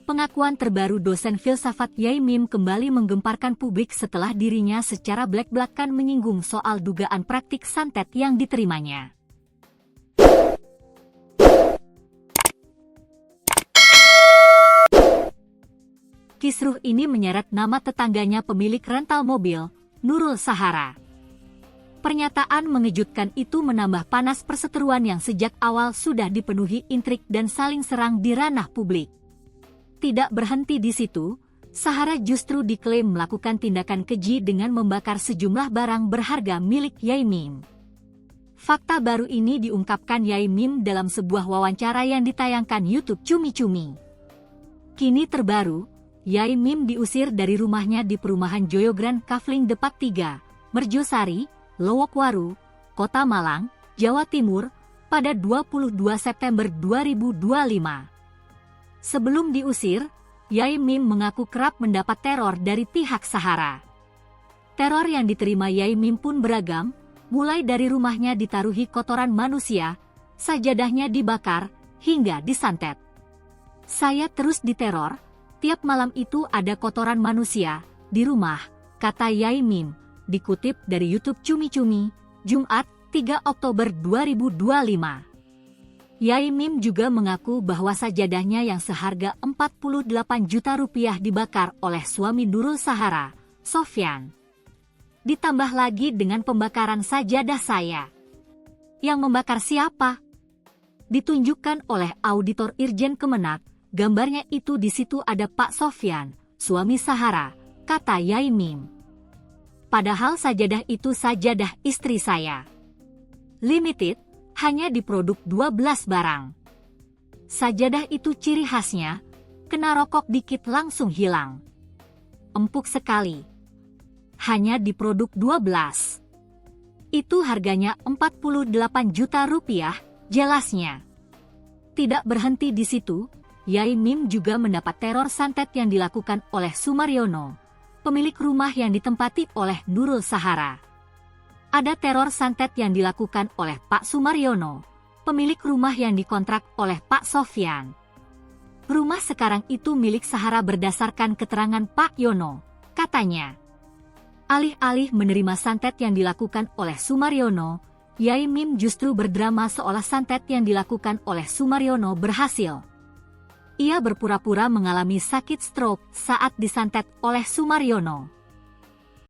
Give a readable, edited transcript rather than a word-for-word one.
Pengakuan terbaru dosen filsafat Yai Mim kembali menggemparkan publik setelah dirinya secara blak-blakan menyinggung soal dugaan praktik santet yang diterimanya. Kisruh ini menyeret nama tetangganya pemilik rental mobil, Nurul Sahara. Pernyataan mengejutkan itu menambah panas perseteruan yang sejak awal sudah dipenuhi intrik dan saling serang di ranah publik. Tidak berhenti di situ, Sahara justru diklaim melakukan tindakan keji dengan membakar sejumlah barang berharga milik Yai Mim. Fakta baru ini diungkapkan Yai Mim dalam sebuah wawancara yang ditayangkan YouTube Cumi Cumi. Kini terbaru, Yai Mim diusir dari rumahnya di perumahan Joyogrand Kafling Depak 3, Merjosari, Lowokwaru, Kota Malang, Jawa Timur, pada 22 September 2025. Sebelum diusir, Yai Mim mengaku kerap mendapat teror dari pihak Sahara. Teror yang diterima Yai Mim pun beragam, mulai dari rumahnya ditaruhi kotoran manusia, sajadahnya dibakar, hingga disantet. "Saya terus diteror, tiap malam itu ada kotoran manusia di rumah," kata Yai Mim, dikutip dari YouTube Cumi Cumi, Jumat, 3 Oktober 2025. Yai Mim juga mengaku bahwa sajadahnya yang seharga 48 juta rupiah dibakar oleh suami Nurul Sahara, Sofyan. "Ditambah lagi dengan pembakaran sajadah saya." "Yang membakar siapa?" Ditunjukkan oleh auditor Irjen Kemenak, gambarnya itu di situ ada Pak Sofyan, suami Sahara, kata Yai Mim. "Padahal sajadah itu sajadah istri saya. Limited, hanya diproduk 12 barang. Sajadah itu ciri khasnya, kena rokok dikit langsung hilang. Empuk sekali. Hanya diproduk 12. Itu harganya 48 juta rupiah, jelasnya." Tidak berhenti di situ, Yai Mim juga mendapat teror santet yang dilakukan oleh Sumaryono, pemilik rumah yang ditempati oleh Nurul Sahara. Ada teror santet yang dilakukan oleh Pak Sumaryono, pemilik rumah yang dikontrak oleh Pak Sofyan. Rumah sekarang itu milik Sahara berdasarkan keterangan Pak Yono, katanya. Alih-alih menerima santet yang dilakukan oleh Sumaryono, Yai Mim justru berdrama seolah santet yang dilakukan oleh Sumaryono berhasil. Ia berpura-pura mengalami sakit stroke saat disantet oleh Sumaryono.